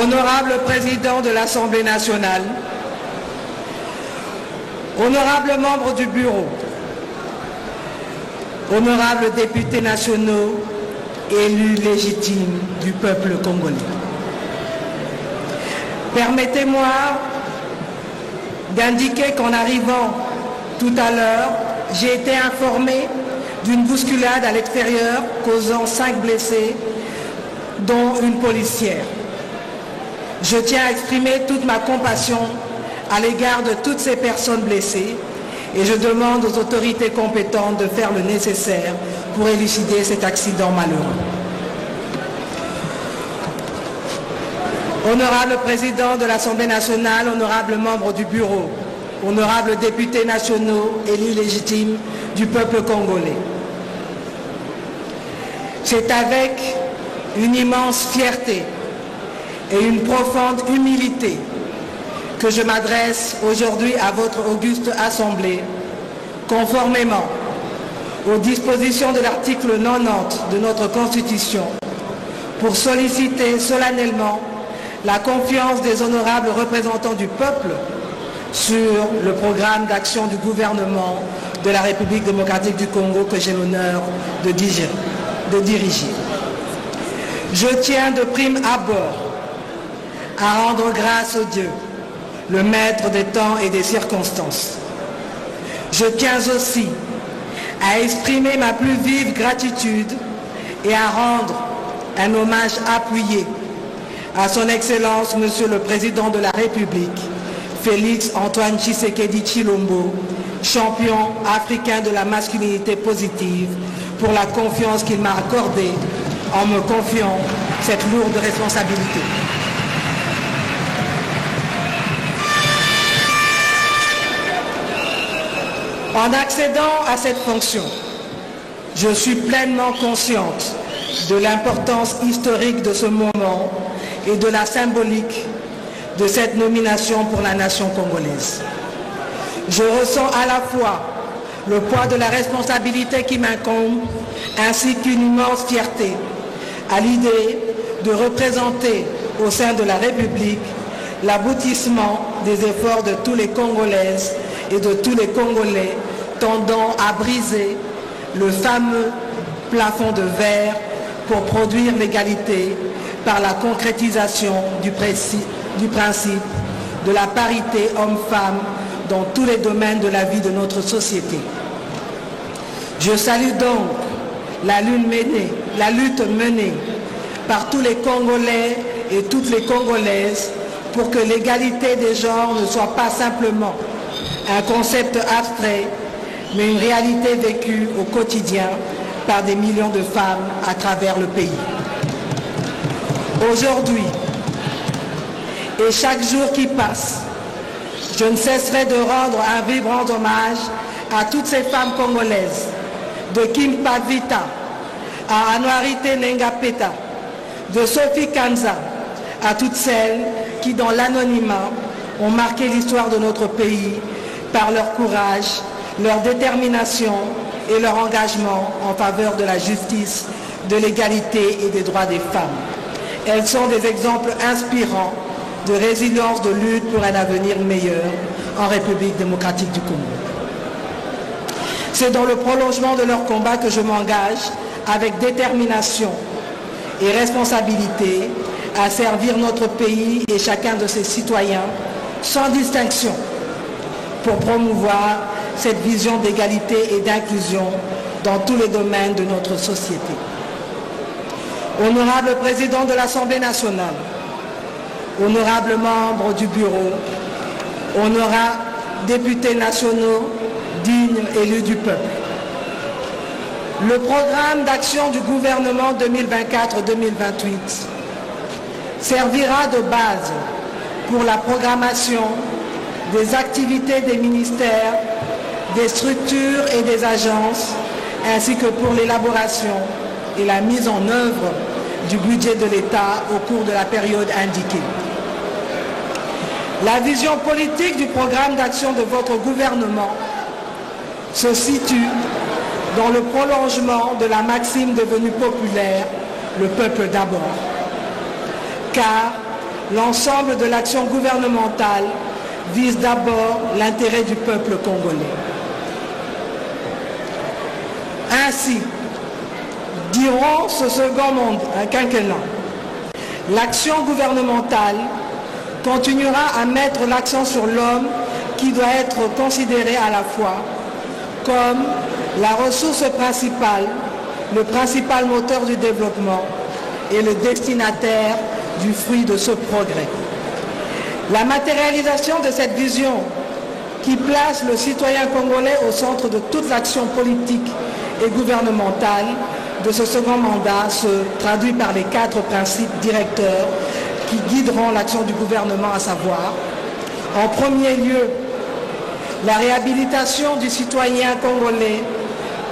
Honorable Président de l'Assemblée nationale, honorables membres du Bureau, honorables députés nationaux, élus légitimes du peuple congolais. Permettez-moi d'indiquer qu'en arrivant tout à l'heure, j'ai été informé d'une bousculade à l'extérieur causant 5 blessés, dont une policière. Je tiens à exprimer toute ma compassion à l'égard de toutes ces personnes blessées et je demande aux autorités compétentes de faire le nécessaire pour élucider cet accident malheureux. Honorable Président de l'Assemblée nationale, honorables membres du Bureau, honorables députés nationaux, élus légitimes du peuple congolais. C'est avec une immense fierté et une profonde humilité que je m'adresse aujourd'hui à votre auguste Assemblée, conformément aux dispositions de l'article 90 de notre Constitution, pour solliciter solennellement la confiance des honorables représentants du peuple sur le programme d'action du gouvernement de la République démocratique du Congo que j'ai l'honneur de diriger. Je tiens de prime abord à rendre grâce au Dieu, le maître des temps et des circonstances. Je tiens aussi à exprimer ma plus vive gratitude et à rendre un hommage appuyé à son Excellence, Monsieur le Président de la République, Félix Antoine Tshisekedi Tshilombo, champion africain de la masculinité positive, pour la confiance qu'il m'a accordée en me confiant cette lourde responsabilité. En accédant à cette fonction, je suis pleinement consciente de l'importance historique de ce moment et de la symbolique de cette nomination pour la nation congolaise. Je ressens à la fois le poids de la responsabilité qui m'incombe, ainsi qu'une immense fierté à l'idée de représenter au sein de la République l'aboutissement des efforts de tous les Congolaises et de tous les Congolais tendant à briser le fameux plafond de verre pour produire l'égalité par la concrétisation du principe de la parité homme-femme dans tous les domaines de la vie de notre société. Je salue donc la lutte menée par tous les Congolais et toutes les Congolaises pour que l'égalité des genres ne soit pas simplement un concept abstrait, mais une réalité vécue au quotidien par des millions de femmes à travers le pays. Aujourd'hui, et chaque jour qui passe, je ne cesserai de rendre un vibrant hommage à toutes ces femmes congolaises, de Kim Pavita à Anouarité Nengapeta, de Sophie Kanza à toutes celles qui, dans l'anonymat, ont marqué l'histoire de notre pays par leur courage, leur détermination et leur engagement en faveur de la justice, de l'égalité et des droits des femmes. Elles sont des exemples inspirants de résilience, de lutte pour un avenir meilleur en République démocratique du Congo. C'est dans le prolongement de leur combat que je m'engage avec détermination et responsabilité à servir notre pays et chacun de ses citoyens sans distinction pour promouvoir cette vision d'égalité et d'inclusion dans tous les domaines de notre société. Honorable Président de l'Assemblée nationale, honorables membres du Bureau, honorables députés nationaux, dignes élus du peuple. Le programme d'action du gouvernement 2024-2028 servira de base pour la programmation des activités des ministères, des structures et des agences, ainsi que pour l'élaboration et la mise en œuvre du budget de l'État au cours de la période indiquée. La vision politique du programme d'action de votre gouvernement se situe dans le prolongement de la maxime devenue populaire, le peuple d'abord. Car l'ensemble de l'action gouvernementale vise d'abord l'intérêt du peuple congolais. Ainsi, durant ce second quinquennat, l'action gouvernementale continuera à mettre l'accent sur l'homme qui doit être considéré à la fois comme la ressource principale, le principal moteur du développement et le destinataire du fruit de ce progrès. La matérialisation de cette vision qui place le citoyen congolais au centre de toute l'action politique et gouvernementale de ce second mandat se traduit par les 4 principes directeurs qui guideront l'action du gouvernement, à savoir, en premier lieu, la réhabilitation du citoyen congolais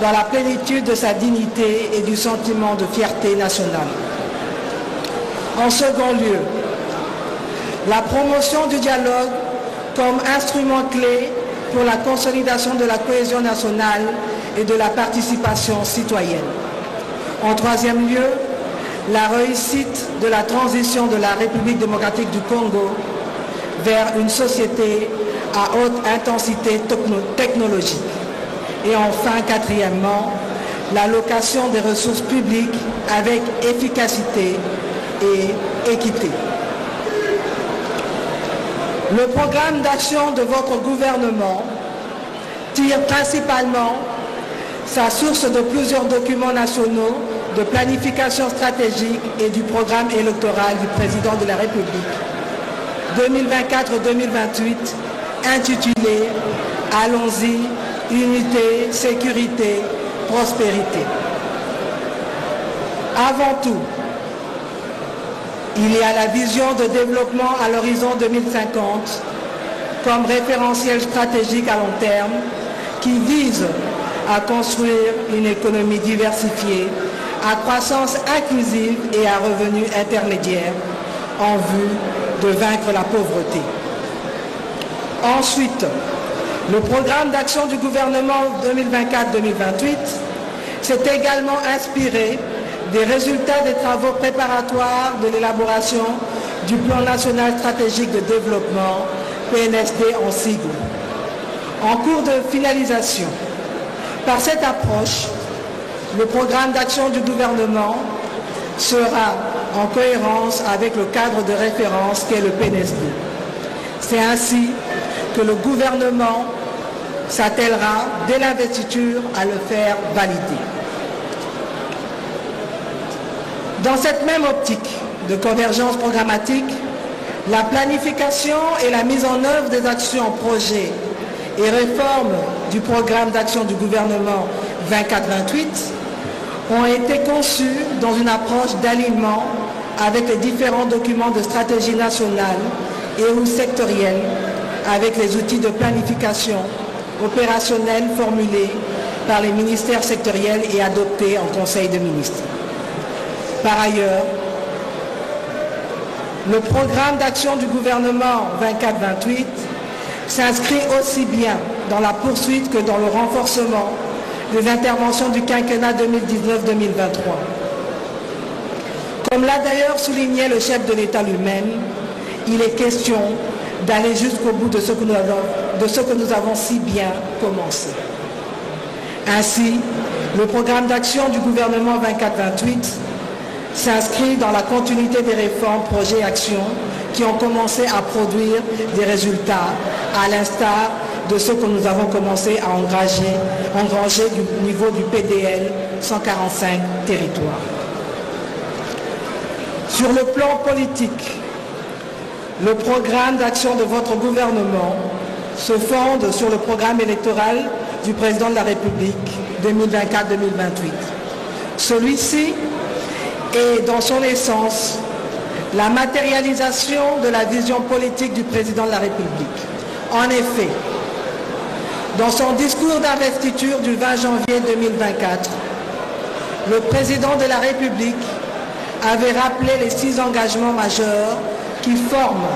dans la plénitude de sa dignité et du sentiment de fierté nationale. En second lieu, la promotion du dialogue comme instrument clé pour la consolidation de la cohésion nationale et de la participation citoyenne. En troisième lieu, la réussite de la transition de la République démocratique du Congo vers une société à haute intensité technologique. Et enfin, quatrièmement, l'allocation des ressources publiques avec efficacité et équité. Le programme d'action de votre gouvernement tire principalement sa source de plusieurs documents nationaux de planification stratégique et du programme électoral du président de la République 2024-2028 intitulé « Allons-y, unité, sécurité, prospérité ». Avant tout, il y a la vision de développement à l'horizon 2050 comme référentiel stratégique à long terme qui vise à construire une économie diversifiée, à croissance inclusive et à revenus intermédiaires en vue de vaincre la pauvreté. Ensuite, le programme d'action du gouvernement 2024-2028 s'est également inspiré des résultats des travaux préparatoires de l'élaboration du plan national stratégique de développement, PNSD en sigle, en cours de finalisation. Par cette approche, le programme d'action du gouvernement sera en cohérence avec le cadre de référence qu'est le PNSD. C'est ainsi que le gouvernement s'attellera dès l'investiture à le faire valider. Dans cette même optique de convergence programmatique, la planification et la mise en œuvre des actions, projets et réformes du programme d'action du gouvernement 24-28 ont été conçues dans une approche d'alignement avec les différents documents de stratégie nationale et ou sectorielle, avec les outils de planification opérationnelle formulés par les ministères sectoriels et adoptés en Conseil des ministres. Par ailleurs, le programme d'action du gouvernement 24-28 s'inscrit aussi bien dans la poursuite que dans le renforcement des interventions du quinquennat 2019-2023. Comme l'a d'ailleurs souligné le chef de l'État lui-même, il est question d'aller jusqu'au bout de ce que nous avons si bien commencé. Ainsi, le programme d'action du gouvernement 24-28 s'inscrit dans la continuité des réformes, projets et actions qui ont commencé à produire des résultats, à l'instar de ce que nous avons commencé à engranger du niveau du PDL 145 territoires. Sur le plan politique, le programme d'action de votre gouvernement se fonde sur le programme électoral du président de la République 2024-2028. Celui-ci est dans son essence la matérialisation de la vision politique du président de la République. En effet, dans son discours d'investiture du 20 janvier 2024, le président de la République avait rappelé les 6 engagements majeurs qui forment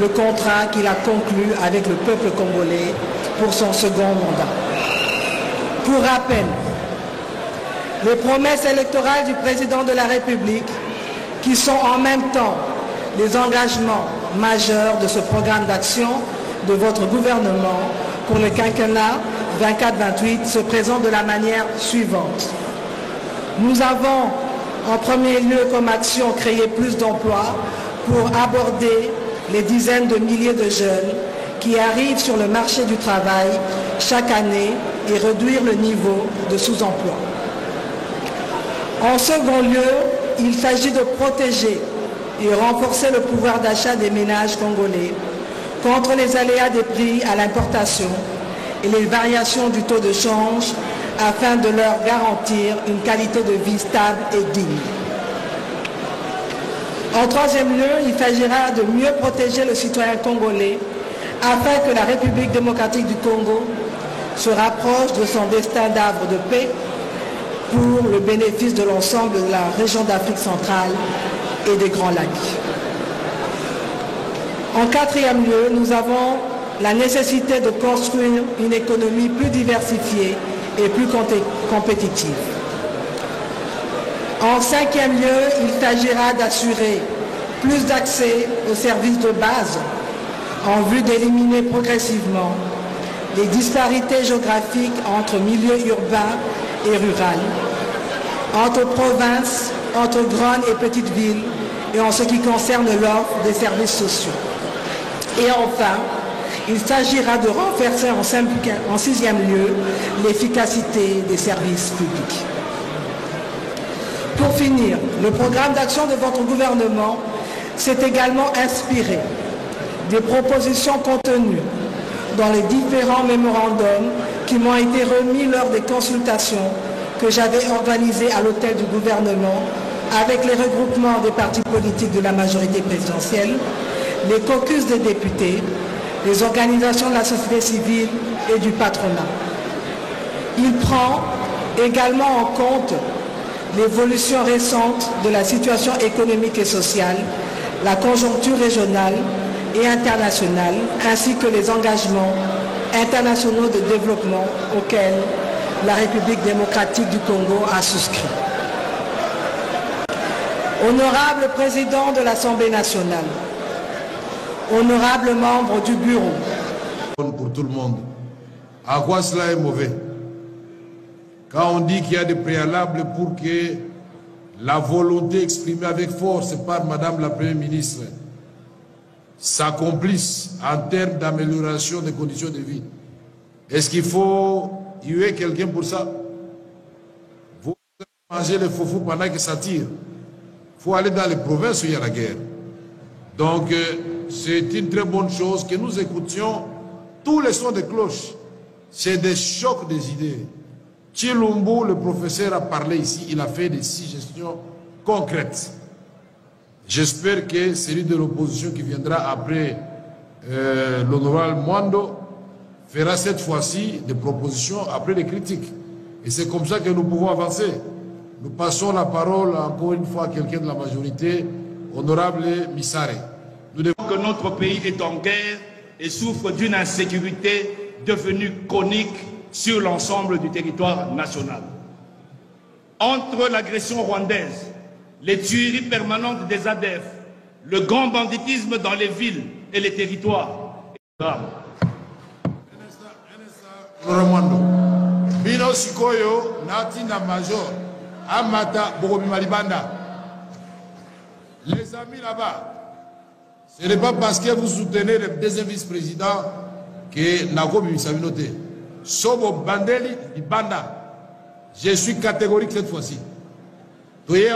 le contrat qu'il a conclu avec le peuple congolais pour son second mandat. Pour rappel, les promesses électorales du président de la République, qui sont en même temps les engagements majeurs de ce programme d'action de votre gouvernement pour le quinquennat 24-28 se présentent de la manière suivante. Nous avons en premier lieu comme action créer plus d'emplois pour aborder les dizaines de milliers de jeunes qui arrivent sur le marché du travail chaque année et réduire le niveau de sous-emploi. En second lieu, il s'agit de protéger et renforcer le pouvoir d'achat des ménages congolais contre les aléas des prix à l'importation et les variations du taux de change afin de leur garantir une qualité de vie stable et digne. En troisième lieu, il s'agira de mieux protéger le citoyen congolais afin que la République démocratique du Congo se rapproche de son destin d'arbre de paix pour le bénéfice de l'ensemble de la région d'Afrique centrale et des Grands Lacs. En quatrième lieu, nous avons la nécessité de construire une économie plus diversifiée et plus compétitive. En cinquième lieu, il s'agira d'assurer plus d'accès aux services de base en vue d'éliminer progressivement les disparités géographiques entre milieux urbains et rural, entre provinces, entre grandes et petites villes et en ce qui concerne l'offre des services sociaux. Et enfin, il s'agira de renforcer en sixième lieu l'efficacité des services publics. Pour finir, le programme d'action de votre gouvernement s'est également inspiré des propositions contenues dans les différents mémorandums qui m'ont été remis lors des consultations que j'avais organisées à l'hôtel du gouvernement avec les regroupements des partis politiques de la majorité présidentielle, les caucus des députés, les organisations de la société civile et du patronat. Il prend également en compte l'évolution récente de la situation économique et sociale, la conjoncture régionale et internationale, ainsi que les engagements internationaux de développement auxquels la République démocratique du Congo a souscrit. Honorable président de l'Assemblée nationale, honorables membres du bureau. Pour tout le monde, à quoi cela est mauvais? Quand on dit qu'il y a des préalables pour que la volonté exprimée avec force par Madame la Première ministre s'accomplisse en termes d'amélioration des conditions de vie, est-ce qu'il faut tuer quelqu'un pour ça? Vous mangez les foufous pendant que ça tire. Il faut aller dans les provinces où il y a la guerre. Donc, c'est une très bonne chose que nous écoutions tous les sons de cloche. C'est des chocs des idées. Chilumbu, le professeur, a parlé ici, il a fait des suggestions concrètes. J'espère que celui de l'opposition qui viendra après l'honorable Mwando fera cette fois-ci des propositions après des critiques. Et c'est comme ça que nous pouvons avancer. Nous passons la parole encore une fois à quelqu'un de la majorité, honorable Missare. Nous devons que notre pays est en guerre et souffre d'une insécurité devenue chronique sur l'ensemble du territoire national. Entre l'agression rwandaise, les tueries permanentes des ADF, le grand banditisme dans les villes et les territoires, Bino Sikoyo, Natina Major, Amata Bogobimalibanda. Les amis là-bas, ce n'est pas parce que vous soutenez le deuxième vice-président que Nagobi Misabinote. Sobo Bandeli Ibanda. Je suis catégorique cette fois-ci. Allez,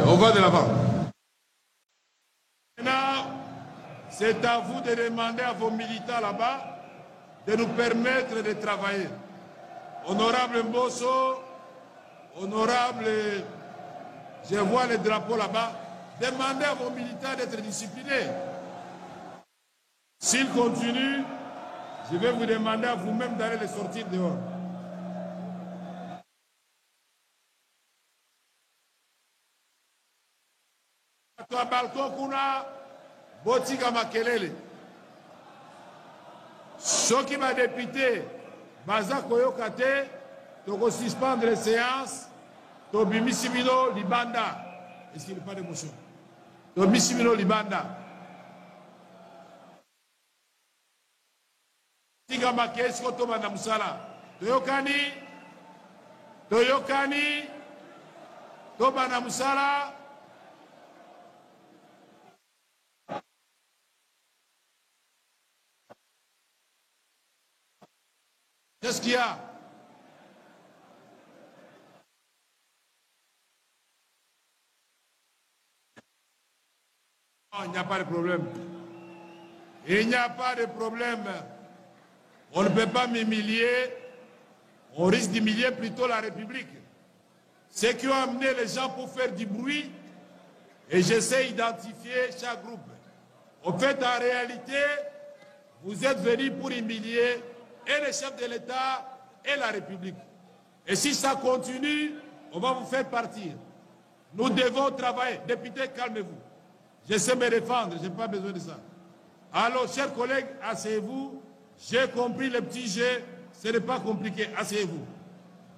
on va de l'avant. Maintenant, c'est à vous de demander à vos militants là-bas de nous permettre de travailler. Honorable Mbosso, honorable, je vois les drapeaux là-bas, demandez à vos militants d'être disciplinés. S'ils continuent, je vais vous demander à vous-même d'aller les sortir dehors. Toi, balcon, kuna, botika makelele. Ceux qui m'a député, baza koyokate, toko suspendre les séances, tobimi simino libanda. Est-ce qu'il n'y a pas d'émotion? Tomisimino libanda. Tika makesi ko to bana musala. Toyokani. Toyokani. To bana musala. Qu'est-ce qu'il y a? Non, il n'y a pas de problème. Il n'y a pas de problème. On ne peut pas m'humilier. On risque d'humilier plutôt la République. Ceux qui ont amené les gens pour faire du bruit, et j'essaie d'identifier chaque groupe. En fait, en réalité, vous êtes venus pour humilier et le chef de l'État et la République. Et si ça continue, on va vous faire partir. Nous devons travailler. Député, calmez-vous. Je sais me défendre, je n'ai pas besoin de ça. Alors, chers collègues, asseyez-vous. J'ai compris le petit jeu, ce n'est pas compliqué, asseyez-vous.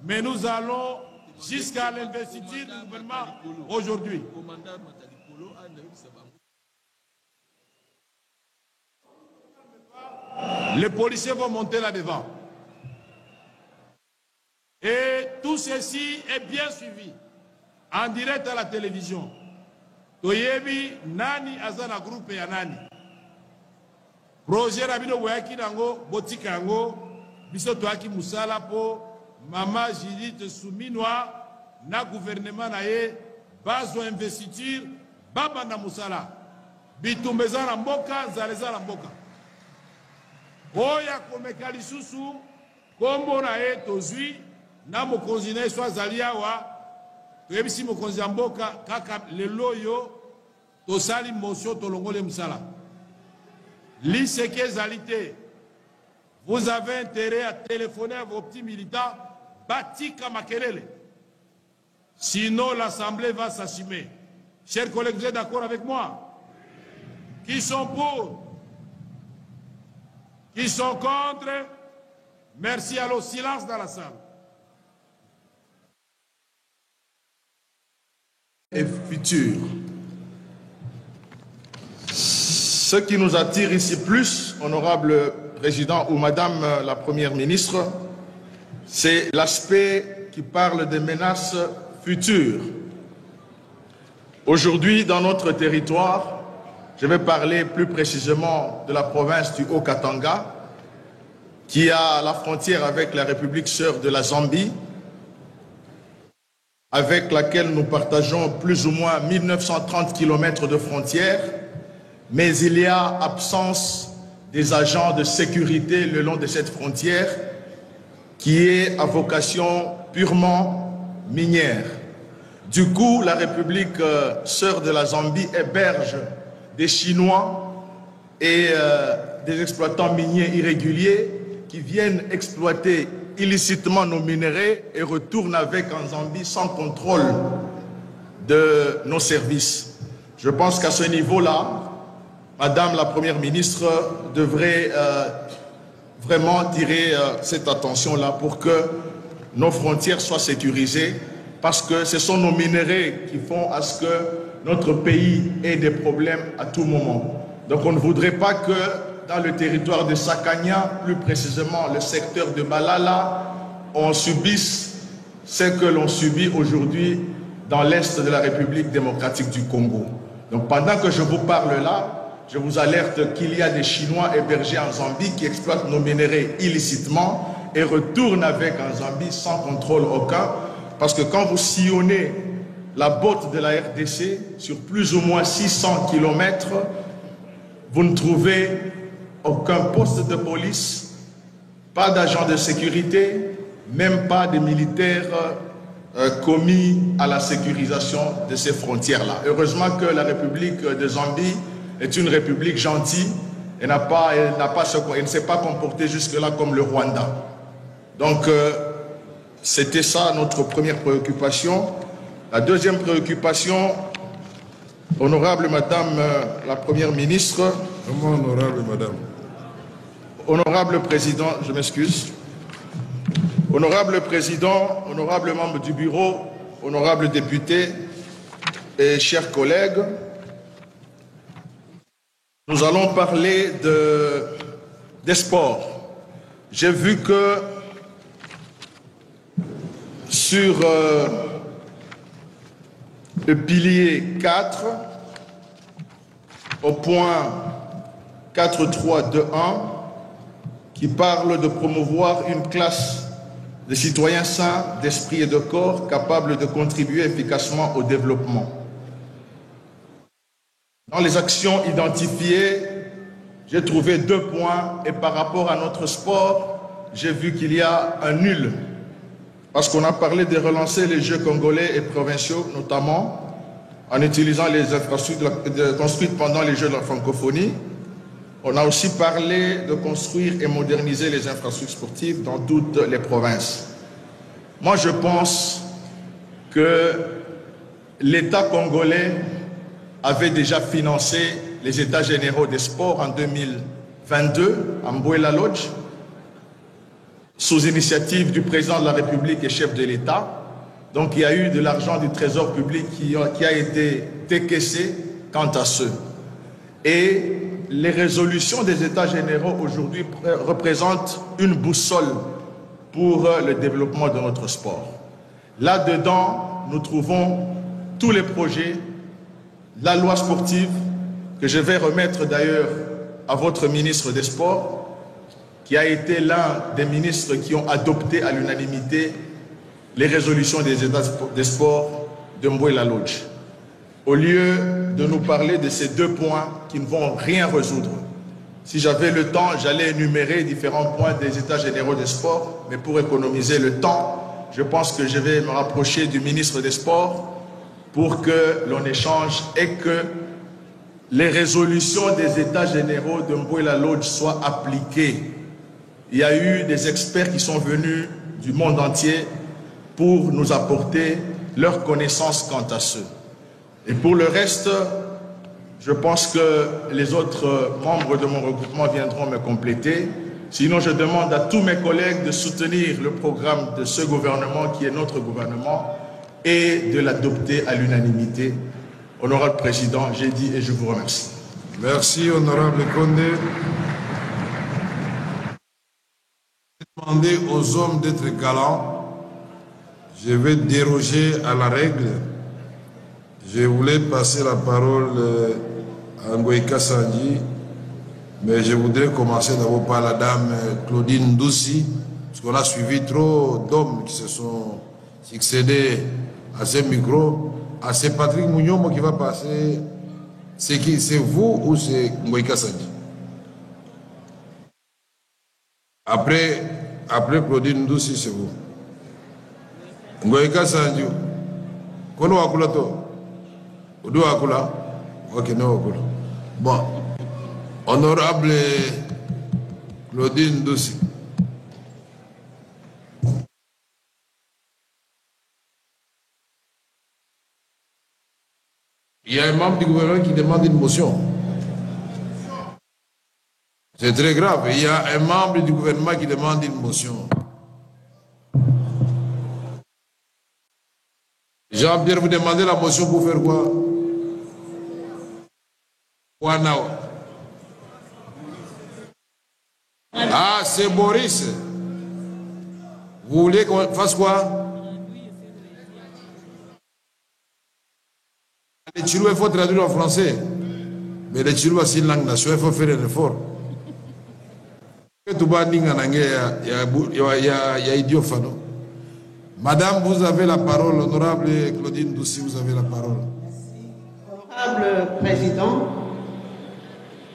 Mais nous allons jusqu'à l'investiture du gouvernement aujourd'hui. Les policiers vont monter là-devant. Et tout ceci est bien suivi en direct à la télévision. Toyebi nani azana groupe ya nani. Projet Rabino Waki Nango, Botikango, Biso Toaki Moussala po, Mama Judith Souminwa, na gouvernement nae, bazo investiture, Baba na Moussala. Bitumbeza na mboka, Zaleza na mboka. Oya komekali susu, kombo nae tozui, na mokonzi nae swa zaliawa, toyebisi mokonzi ya mboka, kaka leloyo, tosali motion tolongole Moussala. L'ICK-alité, vous avez intérêt à téléphoner à vos petits militants, Batika Makelele. Sinon, l'Assemblée va s'assumer. Chers collègues, vous êtes d'accord avec moi? Qui sont pour? Qui sont contre? Merci. Alors, silence dans la salle. Et futur. Ce qui nous attire ici plus, honorable président ou madame la première ministre, c'est l'aspect qui parle des menaces futures. Aujourd'hui, dans notre territoire, je vais parler plus précisément de la province du Haut-Katanga, qui a la frontière avec la République sœur de la Zambie, avec laquelle nous partageons plus ou moins 1930 km de frontières, mais il y a absence des agents de sécurité le long de cette frontière qui est à vocation purement minière. Du coup, la République sœur de la Zambie héberge des Chinois et des exploitants miniers irréguliers qui viennent exploiter illicitement nos minerais et retournent avec en Zambie sans contrôle de nos services. Je pense qu'à ce niveau-là, Madame la Première ministre devrait vraiment tirer cette attention-là pour que nos frontières soient sécurisées, parce que ce sont nos minerais qui font à ce que notre pays ait des problèmes à tout moment. Donc on ne voudrait pas que dans le territoire de Sakania, plus précisément le secteur de Balala, on subisse ce que l'on subit aujourd'hui dans l'est de la République démocratique du Congo. Donc pendant que je vous parle là, je vous alerte qu'il y a des Chinois hébergés en Zambie qui exploitent nos minerais illicitement et retournent avec en Zambie sans contrôle aucun. Parce que quand vous sillonnez la botte de la RDC sur plus ou moins 600 km, vous ne trouvez aucun poste de police, pas d'agents de sécurité, même pas de militaires commis à la sécurisation de ces frontières-là. Heureusement que la République de Zambie est une république gentille et elle ne s'est pas comportée jusque-là comme le Rwanda. Donc, c'était ça notre première préoccupation. La deuxième préoccupation, honorable Madame la Première ministre. Comment honorable Madame? Honorable Président, je m'excuse. Honorable Président, honorable membre du bureau, honorable député et chers collègues, Nous allons parler des sports. J'ai vu que sur le pilier 4, au point 4.3.2.1, qui parle de promouvoir une classe de citoyens sains d'esprit et de corps capables de contribuer efficacement au développement. Dans les actions identifiées, j'ai trouvé 2 points et par rapport à notre sport, j'ai vu qu'il y a un nul. Parce qu'on a parlé de relancer les Jeux congolais et provinciaux, notamment en utilisant les infrastructures construites pendant les Jeux de la francophonie. On a aussi parlé de construire et moderniser les infrastructures sportives dans toutes les provinces. Moi, je pense que l'État congolais avait déjà financé les États généraux des sports en 2022 à Mboula Lodge, sous initiative du président de la République et chef de l'État. Donc il y a eu de l'argent du trésor public qui a été décaissé quant à ce. Et les résolutions des États généraux aujourd'hui représentent une boussole pour le développement de notre sport. Là-dedans, nous trouvons tous les projets, la loi sportive, que je vais remettre d'ailleurs à votre ministre des Sports, qui a été l'un des ministres qui ont adopté à l'unanimité les résolutions des États des sports de Mboula Lodge. Au lieu de nous parler de ces 2 points qui ne vont rien résoudre. Si j'avais le temps, j'allais énumérer différents points des États généraux des sports, mais pour économiser le temps, je pense que je vais me rapprocher du ministre des Sports pour que l'on échange et que les résolutions des États généraux de Mboula Lodge soient appliquées. Il y a eu des experts qui sont venus du monde entier pour nous apporter leurs connaissances quant à ce. Et pour le reste, je pense que les autres membres de mon regroupement viendront me compléter. Sinon, je demande à tous mes collègues de soutenir le programme de ce gouvernement qui est notre gouvernement et de l'adopter à l'unanimité. Honorable Président, j'ai dit et je vous remercie. Merci, Honorable Condé. Demander aux hommes d'être galants. Je vais déroger à la règle. Je voulais passer la parole à Ngoïka Sandji, mais je voudrais commencer d'abord par la dame Claudine Ndoussi, parce qu'on a suivi trop d'hommes qui se sont succédés à ce micro. Ah, c'est Patrick Mouniombo qui va passer. C'est qui? C'est vous ou c'est Ngoïka Sandji? Après Claudine Ndoussi, c'est vous. Ngoïka Sandji. Kono wakula to? Odo wakula? Ok, non wakula. Bon. Honorable Claudine Ndoussi. Il y a un membre du gouvernement qui demande une motion. C'est très grave. Il y a un membre du gouvernement qui demande une motion. Jean-Pierre, vous demandez la motion pour faire quoi? Ah, c'est Boris. Vous voulez qu'on fasse quoi? Les Chilou, il faut traduire en français. Mais les Chilou, c'est une langue nationale, il faut faire un effort. Il y a idiot fano. Madame, vous avez la parole. Honorable Claudine Ndoussi, vous avez la parole. Honorable Président,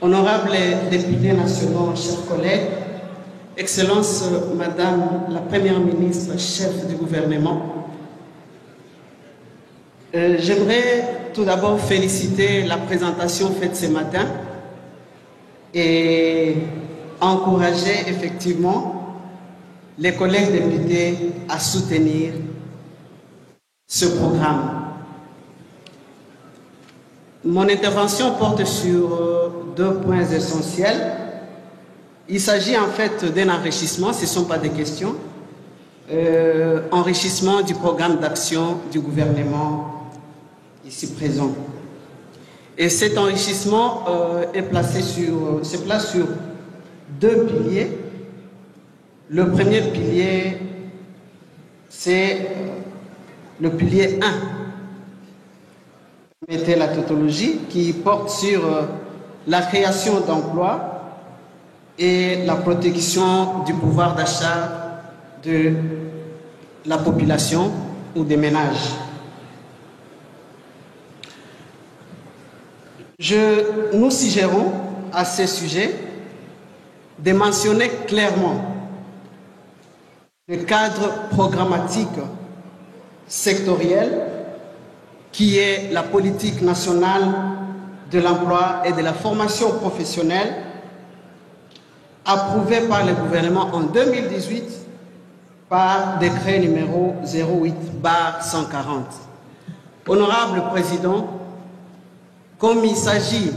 honorables députés nationaux, chers collègues, Excellence Madame la Première ministre, chef du gouvernement, j'aimerais tout d'abord féliciter la présentation faite ce matin et encourager effectivement les collègues députés à soutenir ce programme. Mon intervention porte sur 2 points essentiels. Il s'agit en fait d'un enrichissement, ce ne sont pas des questions, enrichissement du programme d'action du gouvernement ici présent. Et cet enrichissement se place sur 2 piliers. Le premier pilier, c'est le pilier 1. Mettez la tautologie qui porte sur la création d'emplois et la protection du pouvoir d'achat de la population ou des ménages. Nous suggérons à ce sujet de mentionner clairement le cadre programmatique sectoriel qui est la politique nationale de l'emploi et de la formation professionnelle approuvée par le gouvernement en 2018 par décret numéro 08/140. Honorable Président, comme il s'agit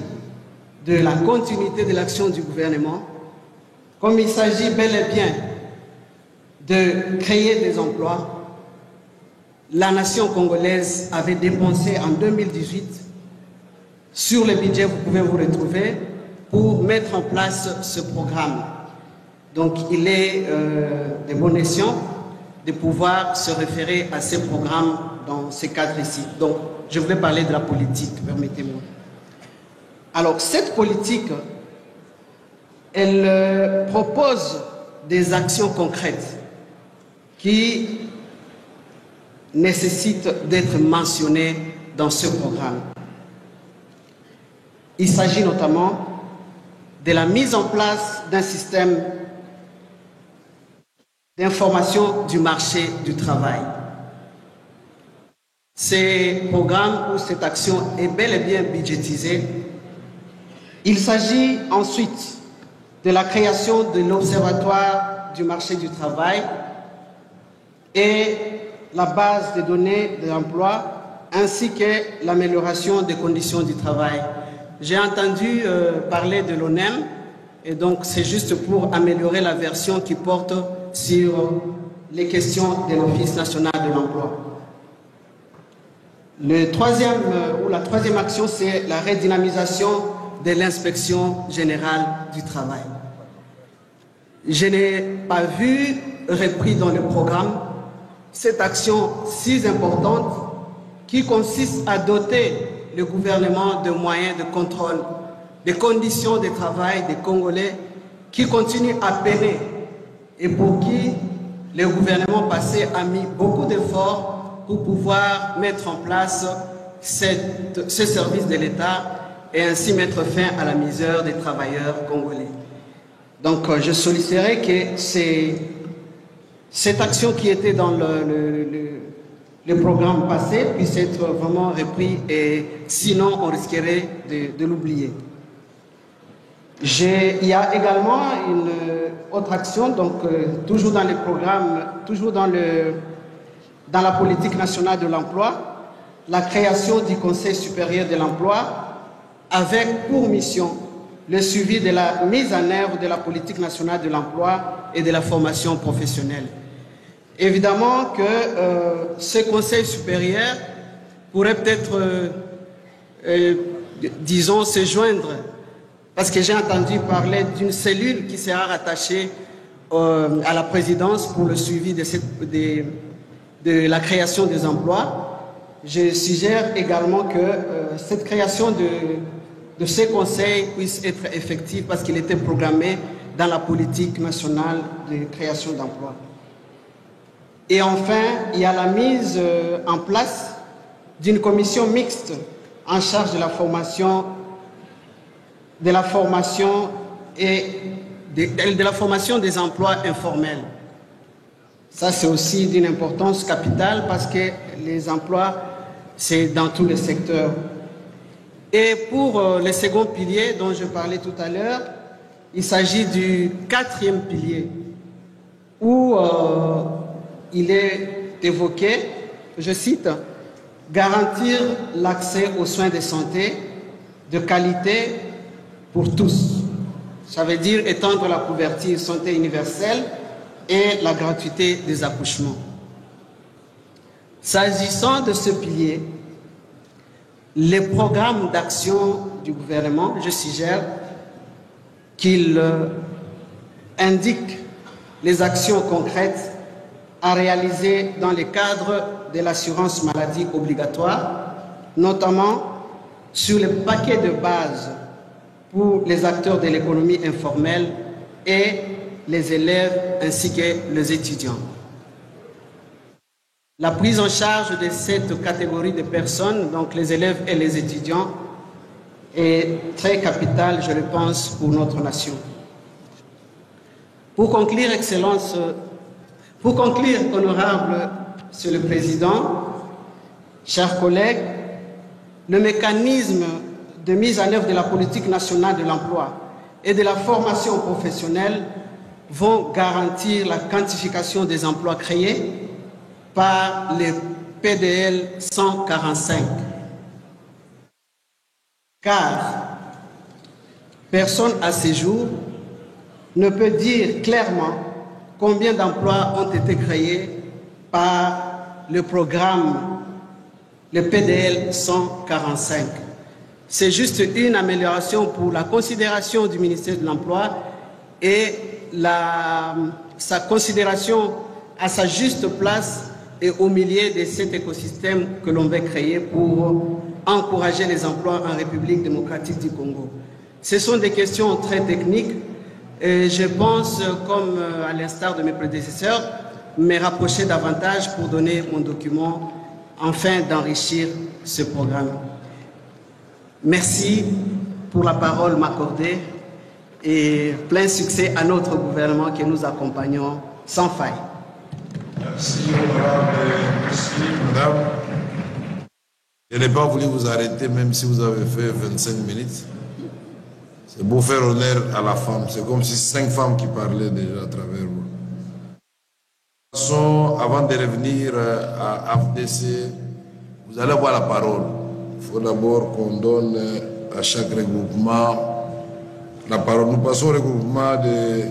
de la continuité de l'action du gouvernement, comme il s'agit bel et bien de créer des emplois, la nation congolaise avait dépensé en 2018, sur le budget, vous pouvez vous retrouver, pour mettre en place ce programme. Donc il est de bon escient de pouvoir se référer à ces programmes dans ces cadres ici. Donc je voulais parler de la politique, permettez-moi. Alors cette politique, elle propose des actions concrètes qui nécessitent d'être mentionnées dans ce programme. Il s'agit notamment de la mise en place d'un système d'information du marché du travail. Ce programme ou cette action est bel et bien budgétisée. Il s'agit ensuite de la création de l'Observatoire du marché du travail et la base de données de l'emploi ainsi que l'amélioration des conditions du travail. J'ai entendu parler de l'ONEM et donc c'est juste pour améliorer la version qui porte sur les questions de l'Office national de l'emploi. La troisième action, c'est la redynamisation de l'inspection générale du travail. Je n'ai pas vu repris dans le programme cette action si importante qui consiste à doter le gouvernement de moyens de contrôle des conditions de travail des Congolais qui continuent à peiner et pour qui le gouvernement passé a mis beaucoup d'efforts pour pouvoir mettre en place ce service de l'État et ainsi mettre fin à la misère des travailleurs congolais. Donc je solliciterai que cette action qui était dans le programme passé puisse être vraiment reprise et sinon on risquerait de l'oublier. Il y a également une autre action, donc toujours dans les programmes, toujours dans la politique nationale de l'emploi, la création du Conseil supérieur de l'emploi avec pour mission le suivi de la mise en œuvre de la politique nationale de l'emploi et de la formation professionnelle. Évidemment que ce Conseil supérieur pourrait peut-être, disons, se joindre, parce que j'ai entendu parler d'une cellule qui sera rattachée à la présidence pour le suivi de la création des emplois. Je suggère également que cette création de ces conseils puisse être effective parce qu'il était programmé dans la politique nationale de création d'emplois. Et enfin, il y a la mise en place d'une commission mixte en charge de la formation des emplois informels. Ça, c'est aussi d'une importance capitale parce que les emplois, c'est dans tous les secteurs. Et pour le second pilier dont je parlais tout à l'heure, il s'agit du 4e pilier où il est évoqué, je cite, « Garantir l'accès aux soins de santé de qualité pour tous ». Ça veut dire étendre la couverture santé universelle et la gratuité des accouchements. S'agissant de ce pilier, les programmes d'action du gouvernement, je suggère qu'il indique les actions concrètes à réaliser dans le cadre de l'assurance maladie obligatoire, notamment sur le paquet de base pour les acteurs de l'économie informelle et les élèves ainsi que les étudiants. La prise en charge de cette catégorie de personnes, donc les élèves et les étudiants, est très capitale, je le pense, pour notre nation. Pour conclure, Excellence, honorable Monsieur le Président, chers collègues, le mécanisme de mise en œuvre de la politique nationale de l'emploi et de la formation professionnelle vont garantir la quantification des emplois créés par le PDL 145. Car personne à ce jour ne peut dire clairement combien d'emplois ont été créés par le programme, le PDL 145. C'est juste une amélioration pour la considération du ministère de l'Emploi et sa considération à sa juste place et au milieu de cet écosystème que l'on veut créer pour encourager les emplois en République démocratique du Congo. Ce sont des questions très techniques et je pense, comme à l'instar de mes prédécesseurs, me rapprocher davantage pour donner mon document afin d'enrichir ce programme. Merci pour la parole m'accordée et plein succès à notre gouvernement que nous accompagnons sans faille. Merci, honorable. Merci, madame. Je n'ai pas voulu vous arrêter, même si vous avez fait 25 minutes. C'est pour faire honneur à la femme. C'est comme si 5 femmes qui parlaient déjà à travers vous. De toute façon, avant de revenir à AFDC, vous allez avoir la parole. Il faut d'abord qu'on donne à chaque regroupement la parole. Nous passons au regroupement des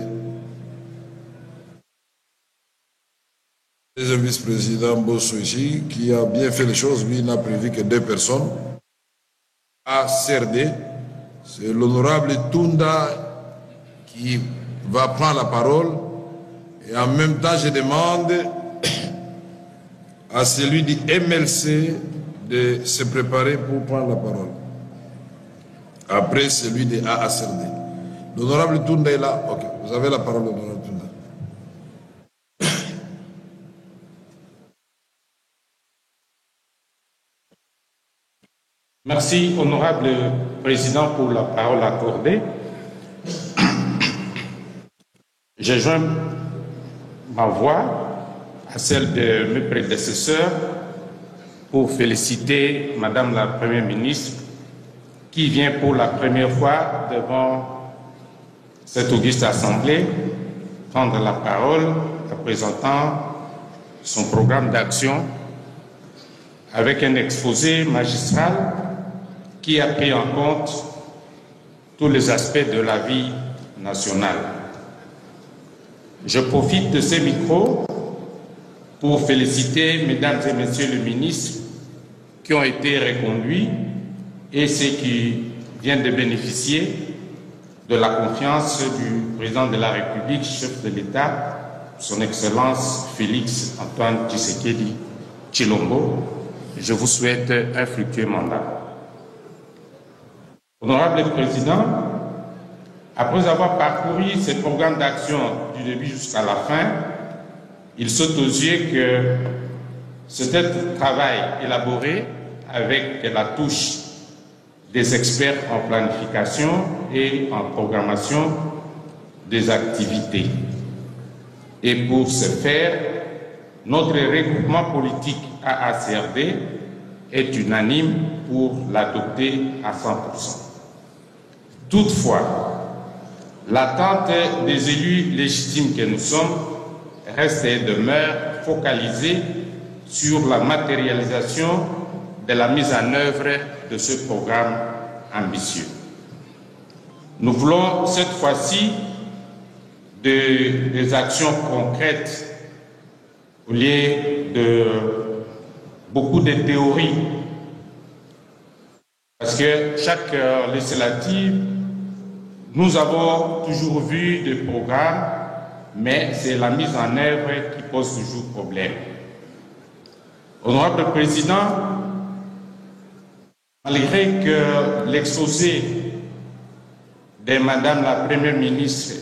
deuxième vice-président Bossouji, qui a bien fait les choses. Lui, il n'a prévu que 2 personnes. À CRD, c'est l'honorable Tunda qui va prendre la parole. Et en même temps, je demande à celui du MLC de se préparer pour prendre la parole. Après, celui de AACRD. L'honorable Tunda est là. Ok, vous avez la parole, l'honorable Tunda. Merci, honorable président, pour la parole accordée. Je joins ma voix à celle de mes prédécesseurs pour féliciter Madame la Première ministre qui vient pour la première fois devant cette auguste assemblée prendre la parole en présentant son programme d'action avec un exposé magistral qui a pris en compte tous les aspects de la vie nationale. Je profite de ces micros pour féliciter mesdames et messieurs les ministres qui ont été reconduits et ceux qui viennent de bénéficier de la confiance du président de la République, chef de l'État, son Excellence Félix Antoine Tshisekedi Tshilombo. Je vous souhaite un fructueux mandat. Honorable Président, après avoir parcouru ces programmes d'action du début jusqu'à la fin, il saute aux yeux que c'était un travail élaboré avec la touche des experts en planification et en programmation des activités. Et pour ce faire, notre regroupement politique AACRD est unanime pour l'adopter à 100%. Toutefois, l'attente des élus légitimes que nous sommes reste et demeure focalisée sur la matérialisation de la mise en œuvre de ce programme ambitieux. Nous voulons cette fois-ci des actions concrètes au lieu de beaucoup de théories. Parce que chaque législative, nous avons toujours vu des programmes, mais c'est la mise en œuvre qui pose toujours problème. Honorable Président, malgré que l'exposé de Madame la Première ministre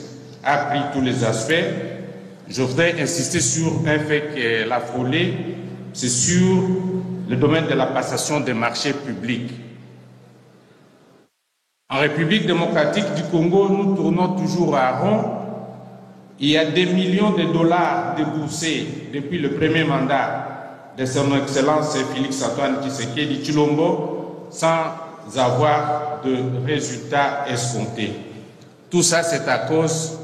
a pris tous les aspects, je voudrais insister sur un fait qui l'a frôlé, c'est sur le domaine de la passation des marchés publics. En République démocratique du Congo, nous tournons toujours à rond. Il y a des millions de dollars déboursés depuis le premier mandat de son Excellence Félix-Antoine Tshisekedi Tshilombo sans avoir de résultats escomptés. Tout ça, c'est à cause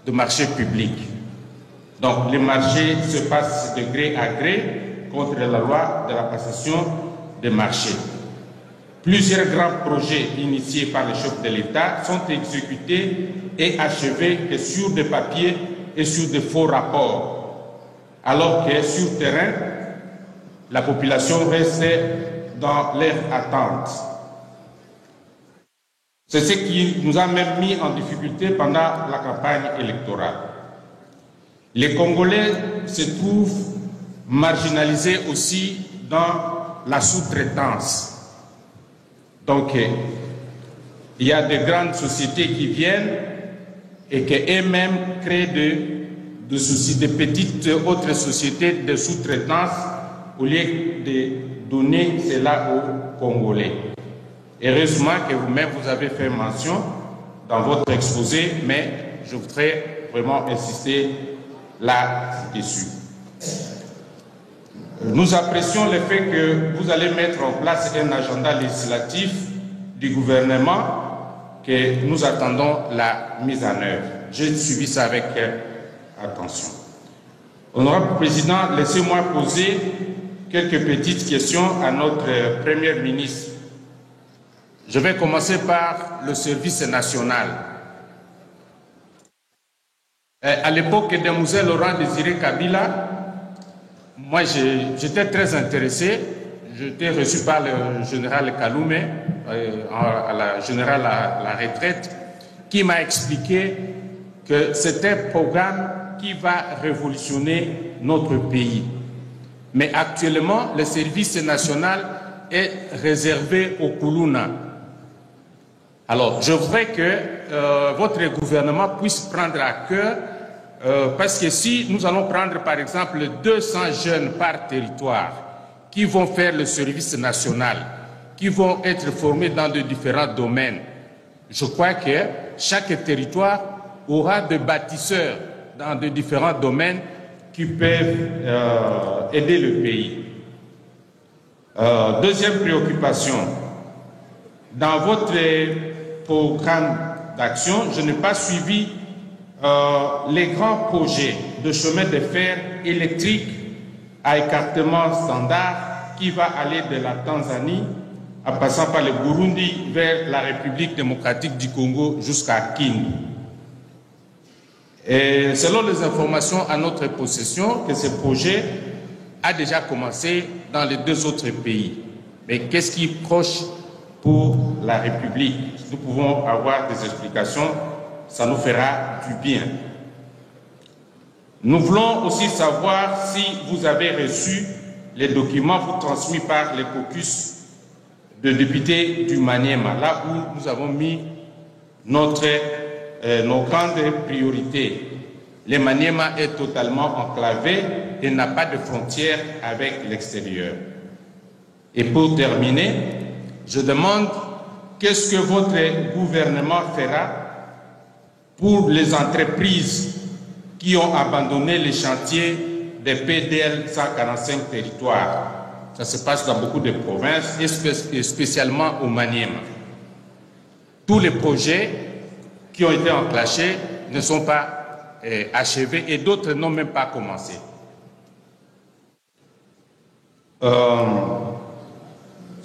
de marchés publics. Donc, les marchés se passent de gré à gré contre la loi de la passation des marchés. Plusieurs grands projets initiés par le chef de l'État sont exécutés et achevés que sur des papiers et sur de faux rapports, alors que sur terrain, la population reste dans leur attente. C'est ce qui nous a même mis en difficulté pendant la campagne électorale. Les Congolais se trouvent marginalisés aussi dans la sous-traitance. Donc, il y a de grandes sociétés qui viennent et qui elles-mêmes créent de petites autres sociétés de sous-traitance au lieu de donner cela aux Congolais. Heureusement que vous-même vous avez fait mention dans votre exposé, mais je voudrais vraiment insister là-dessus. Nous apprécions le fait que vous allez mettre en place un agenda législatif du gouvernement que nous attendons la mise en œuvre. J'ai suivi ça avec attention. Honorable Président, laissez-moi poser quelques petites questions à notre Premier ministre. Je vais commencer par le service national. À l'époque de Mosée Laurent Désiré Kabila, moi j'étais très intéressé. J'étais reçu par le général Kaloumé, général à la retraite, qui m'a expliqué que c'était un programme qui va révolutionner notre pays. Mais actuellement, le service national est réservé au Kuluna. Alors, je voudrais que votre gouvernement puisse prendre à cœur, parce que si nous allons prendre par exemple 200 jeunes par territoire qui vont faire le service national, qui vont être formés dans de différents domaines, je crois que chaque territoire aura des bâtisseurs dans de différents domaines qui peuvent aider le pays. Deuxième préoccupation, dans votre programme d'action, je n'ai pas suivi les grands projets de chemin de fer électrique à écartement standard qui va aller de la Tanzanie en passant par le Burundi vers la République démocratique du Congo jusqu'à Kindu. Et selon les informations à notre possession, que ce projet a déjà commencé dans les 2 autres pays. Mais qu'est-ce qui croche pour la République? Nous pouvons avoir des explications, ça nous fera du bien. Nous voulons aussi savoir si vous avez reçu les documents vous transmis par les caucus de députés du Maniema, là où nous avons mis nos grandes priorités. Le Maniema est totalement enclavé et n'a pas de frontières avec l'extérieur. Et pour terminer, je demande qu'est-ce que votre gouvernement fera pour les entreprises qui ont abandonné les chantiers des PDL 145 territoires. Ça se passe dans beaucoup de provinces et spécialement au Maniema. Tous les projets qui ont été enclenchés ne sont pas achevés et d'autres n'ont même pas commencé.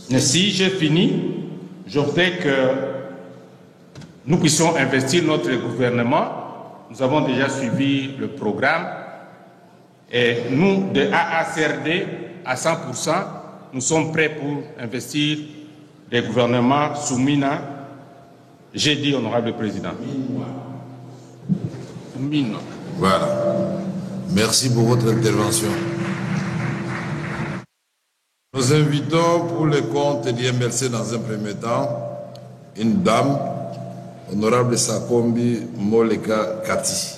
Si j'ai fini, je voudrais que nous puissions investir notre gouvernement. Nous avons déjà suivi le programme et nous, de AACRD à 100%, nous sommes prêts pour investir des gouvernements Soumina, j'ai dit honorable président. Mine. Voilà. Merci pour votre intervention. Nous invitons pour le compte d'IMLC dans un premier temps une dame, honorable Sakombi Moleka Kati.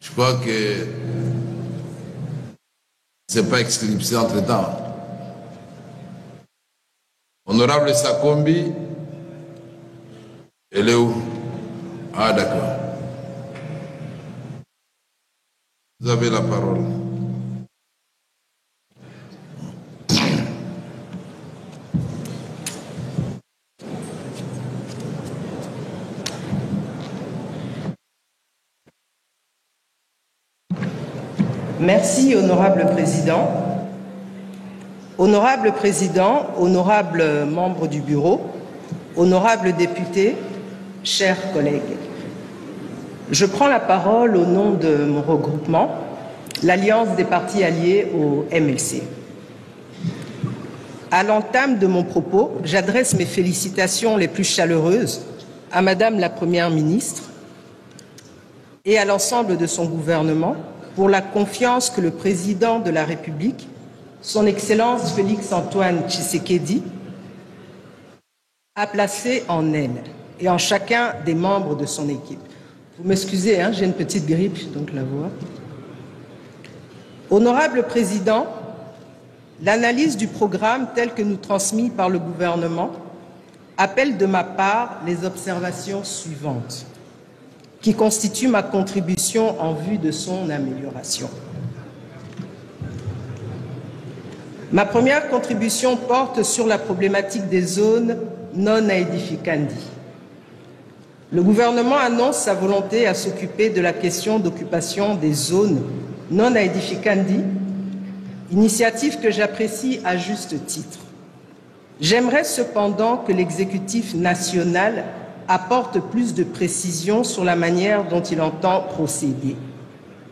Je crois que c'est pas exclipsé entre temps. Honorable Sakombi, elle est où? Ah d'accord. Vous avez la parole. Merci, honorable président. Honorable président, honorables membres du bureau, honorables députés, chers collègues. Je prends la parole au nom de mon regroupement, l'Alliance des partis alliés au MLC. À l'entame de mon propos, j'adresse mes félicitations les plus chaleureuses à Madame la Première ministre et à l'ensemble de son gouvernement pour la confiance que le Président de la République, son Excellence Félix-Antoine Tshisekedi, a placée en elle et en chacun des membres de son équipe. Vous m'excusez, hein, j'ai une petite grippe, donc la voix. Honorable Président, l'analyse du programme tel que nous transmis par le gouvernement appelle de ma part les observations suivantes, qui constituent ma contribution en vue de son amélioration. Ma première contribution porte sur la problématique des zones non aedificandi. Le gouvernement annonce sa volonté à s'occuper de la question d'occupation des zones non aedificandi, initiative que j'apprécie à juste titre. J'aimerais cependant que l'exécutif national apporte plus de précision sur la manière dont il entend procéder,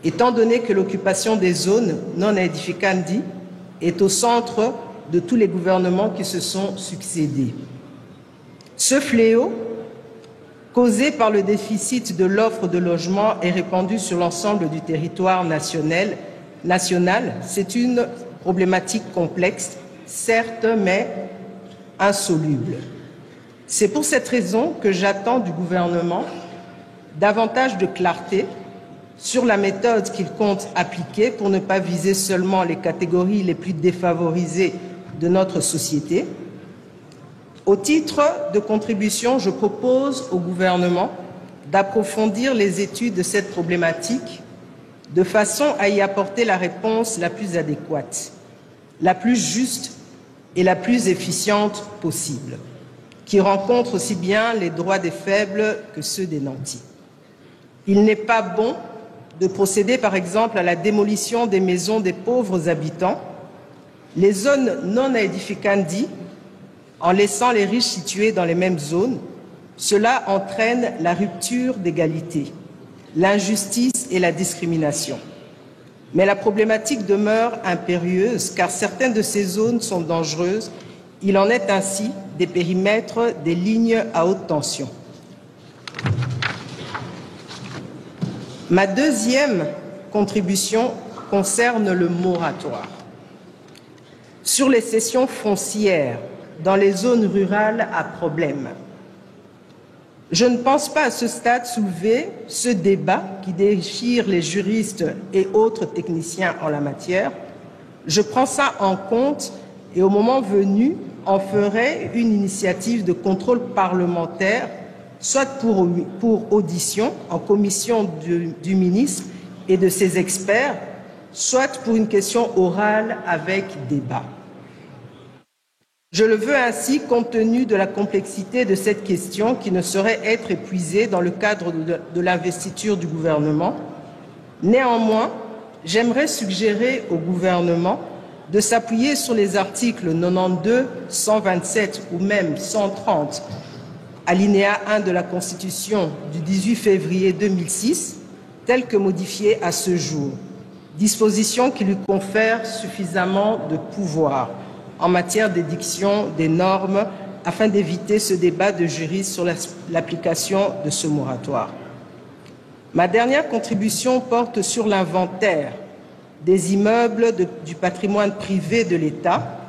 étant donné que l'occupation des zones non aedificandi est au centre de tous les gouvernements qui se sont succédés. Ce fléau, causé par le déficit de l'offre de logement, est répandu sur l'ensemble du territoire national. C'est une problématique complexe, certes, mais insoluble. C'est pour cette raison que j'attends du gouvernement davantage de clarté sur la méthode qu'il compte appliquer pour ne pas viser seulement les catégories les plus défavorisées de notre société. Au titre de contribution, je propose au gouvernement d'approfondir les études de cette problématique de façon à y apporter la réponse la plus adéquate, la plus juste et la plus efficiente possible, qui rencontre aussi bien les droits des faibles que ceux des nantis. Il n'est pas bon de procéder par exemple à la démolition des maisons des pauvres habitants, les zones non aedificandi, en laissant les riches situés dans les mêmes zones. Cela entraîne la rupture d'égalité, l'injustice et la discrimination. Mais la problématique demeure impérieuse car certaines de ces zones sont dangereuses. Il en est ainsi des périmètres des lignes à haute tension. Ma deuxième contribution concerne le moratoire. Sur les cessions foncières dans les zones rurales à problème. Je ne pense pas à ce stade soulever ce débat qui déchire les juristes et autres techniciens en la matière. Je prends ça en compte et au moment venu, en ferai une initiative de contrôle parlementaire, soit pour audition en commission du ministre et de ses experts, soit pour une question orale avec débat. Je le veux ainsi compte tenu de la complexité de cette question qui ne saurait être épuisée dans le cadre de l'investiture du gouvernement. Néanmoins, j'aimerais suggérer au gouvernement de s'appuyer sur les articles 92, 127 ou même 130, alinéa 1 de la Constitution du 18 février 2006, telle que modifiée à ce jour, disposition qui lui confère suffisamment de pouvoir en matière d'édiction des normes afin d'éviter ce débat de juristes sur l'application de ce moratoire. Ma dernière contribution porte sur l'inventaire des immeubles du patrimoine privé de l'État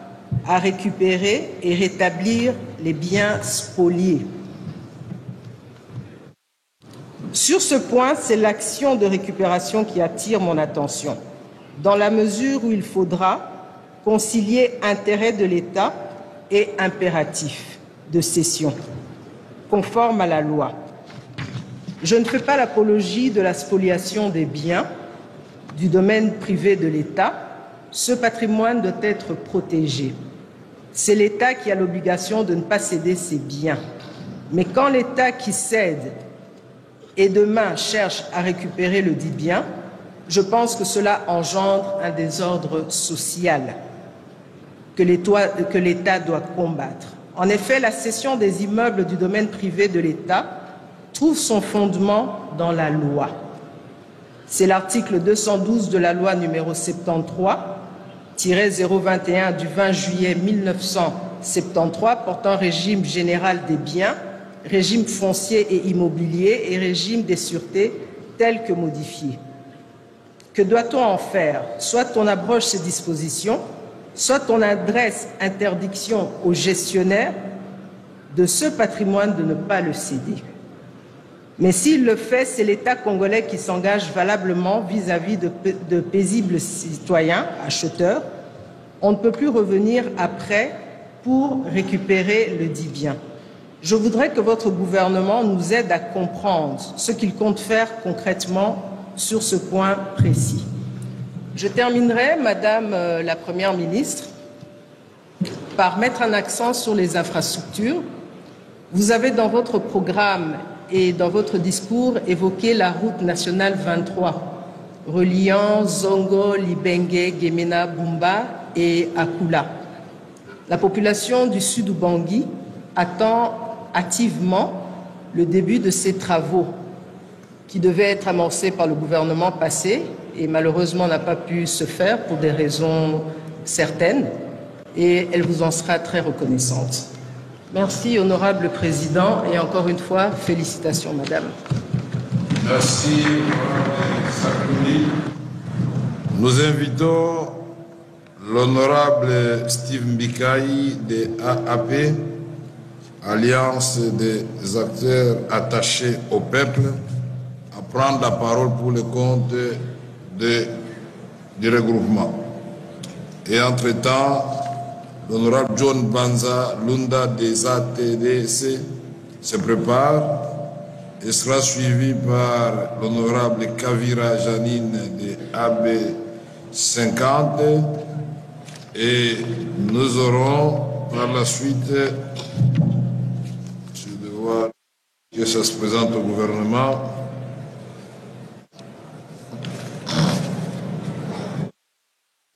à récupérer et rétablir les biens spoliés. Sur ce point, c'est l'action de récupération qui attire mon attention, dans la mesure où il faudra concilier intérêt de l'État et impératif de cession, conforme à la loi. Je ne fais pas l'apologie de la spoliation des biens du domaine privé de l'État. Ce patrimoine doit être protégé. C'est l'État qui a l'obligation de ne pas céder ses biens. Mais quand l'État qui cède et demain cherche à récupérer le dit bien, je pense que cela engendre un désordre social que l'État doit combattre. En effet, la cession des immeubles du domaine privé de l'État trouve son fondement dans la loi. C'est l'article 212 de la loi numéro 73-021 du 20 juillet 1973 portant régime général des biens, régime foncier et immobilier et régime des sûretés tel que modifié. Que doit-on en faire? Soit on abroge ces dispositions, soit on adresse interdiction aux gestionnaires de ce patrimoine de ne pas le céder. Mais s'il le fait, c'est l'État congolais qui s'engage valablement vis-à-vis de paisibles citoyens, acheteurs. On ne peut plus revenir après pour récupérer le dit bien. Je voudrais que votre gouvernement nous aide à comprendre ce qu'il compte faire concrètement sur ce point précis. Je terminerai, Madame la Première ministre, par mettre un accent sur les infrastructures. Vous avez dans votre programme et dans votre discours évoqué la route nationale 23, reliant Zongo, Libenge, Gemena, Bumba et Akula. La population du sud Ubangui attend hâtivement le début de ces travaux qui devaient être amorcés par le gouvernement passé et malheureusement n'a pas pu se faire pour des raisons certaines et elle vous en sera très reconnaissante. Merci, honorable président, et encore une fois, félicitations, madame. Merci, Sakouni. Nous invitons l'honorable Steve Mbikaï de AAP, Alliance des acteurs attachés au peuple, à prendre la parole pour le compte du regroupement. Et entre-temps, l'honorable John Banza Lunda des ATDC se prépare et sera suivi par l'honorable Kavira Janine de AB50 et nous aurons par la suite, je vais voir que ça se présente au gouvernement.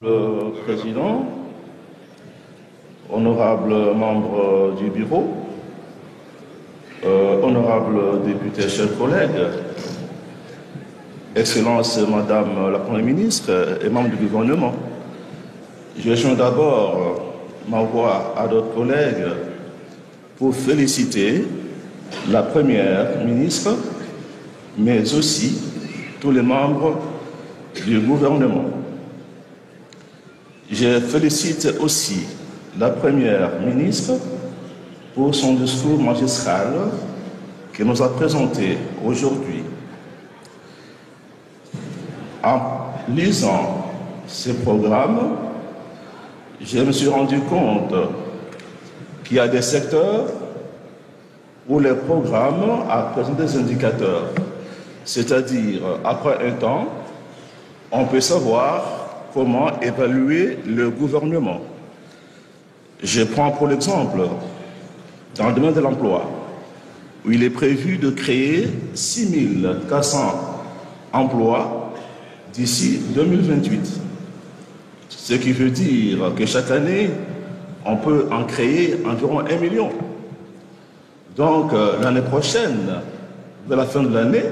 Le président, honorables membres du bureau, honorables députés, chers collègues, Excellence Madame la Première ministre et membres du gouvernement, je joins d'abord ma voix à d'autres collègues pour féliciter la Première ministre, mais aussi tous les membres du gouvernement. Je félicite aussi la Première ministre pour son discours magistral qu'elle nous a présenté aujourd'hui. En lisant ce programme, je me suis rendu compte qu'il y a des secteurs où le programme a présenté des indicateurs. C'est-à-dire, après un temps, on peut savoir comment évaluer le gouvernement. Je prends pour l'exemple, dans le domaine de l'emploi, où il est prévu de créer 6 400 emplois d'ici 2028. Ce qui veut dire que chaque année, on peut en créer environ 1 million. Donc, l'année prochaine, de la fin de l'année,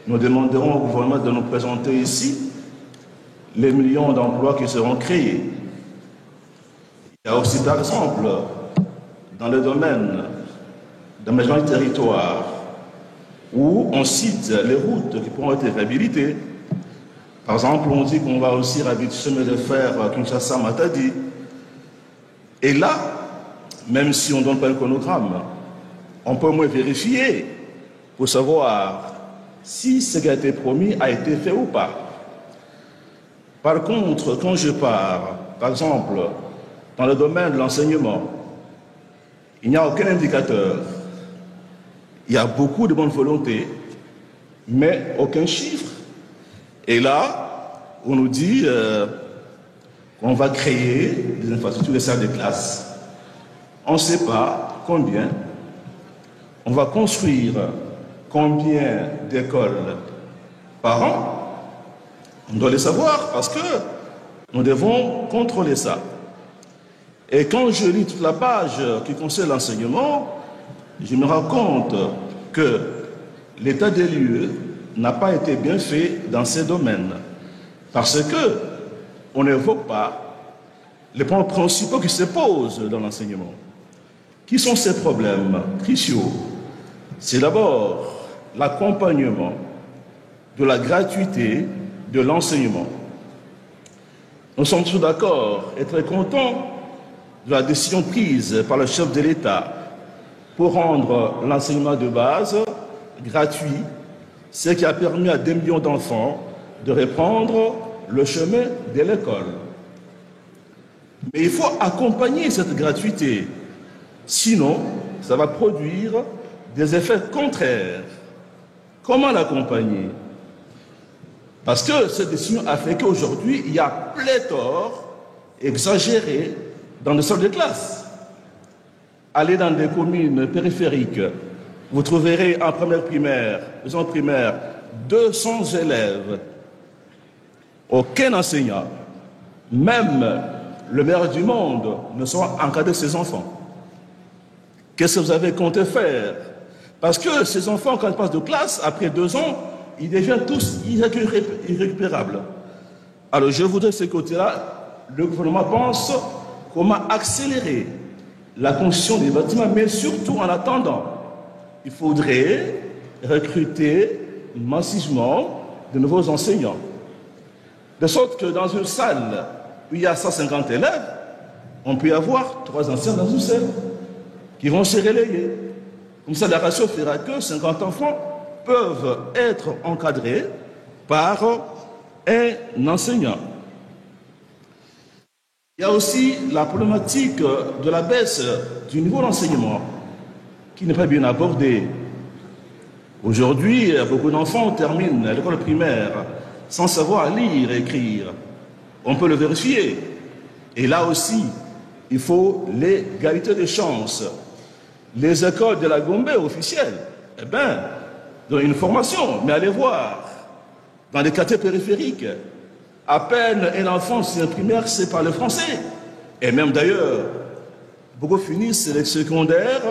nous demanderons au gouvernement de nous présenter ici les millions d'emplois qui seront créés. Il y a aussi, par exemple, dans le domaine d'aménagement du territoire, où on cite les routes qui pourront être réhabilitées. Par exemple, on dit qu'on va aussi réhabiliter le chemin de fer Kinshasa-Matadi. Et là, même si on ne donne pas un chronogramme, on peut au moins vérifier pour savoir si ce qui a été promis a été fait ou pas. Par contre, quand je pars, par exemple, dans le domaine de l'enseignement, il n'y a aucun indicateur. Il y a beaucoup de bonne volonté, mais aucun chiffre. Et là, on nous dit qu'on va créer des infrastructures, des salles de classe. On ne sait pas combien. On va construire combien d'écoles par an. On doit les savoir parce que nous devons contrôler ça. Et quand je lis toute la page qui concerne l'enseignement, je me rends compte que l'état des lieux n'a pas été bien fait dans ces domaines. Parce que on n'évoque pas les points principaux qui se posent dans l'enseignement. Qui sont ces problèmes cruciaux? C'est d'abord l'accompagnement de la gratuité de l'enseignement. Nous sommes tous d'accord et très contents de la décision prise par le chef de l'État pour rendre l'enseignement de base gratuit, ce qui a permis à des millions d'enfants de reprendre le chemin de l'école. Mais il faut accompagner cette gratuité, sinon ça va produire des effets contraires. Comment l'accompagner? Parce que cette décision a fait qu'aujourd'hui, il y a pléthore exagéré dans les salles de classe. Allez dans des communes périphériques, vous trouverez en première primaire, deuxième primaire, 200 élèves. Aucun enseignant, même le maire du monde, ne saura encadrer ses enfants. Qu'est-ce que vous avez compté faire? Parce que ces enfants, quand ils passent de classe, après 2 ans, ils deviennent tous irrécupérables. Alors je voudrais de ce côté-là, le gouvernement pense comment accélérer la construction des bâtiments, mais surtout en attendant, il faudrait recruter massivement de nouveaux enseignants. De sorte que dans une salle où il y a 150 élèves, on peut y avoir 3 enseignants dans une salle qui vont se relayer. Comme ça, la ratio fera que 50 enfants peuvent être encadrés par un enseignant. Il y a aussi la problématique de la baisse du niveau d'enseignement qui n'est pas bien abordée. Aujourd'hui, beaucoup d'enfants terminent l'école primaire sans savoir lire et écrire. On peut le vérifier. Et là aussi, il faut l'égalité des chances. Les écoles de la Gombe officielles, eh bien, donnent une formation, mais allez voir, dans les quartiers périphériques, à peine un enfant sur un primaire sait parler français. Et même d'ailleurs, beaucoup finissent les secondaires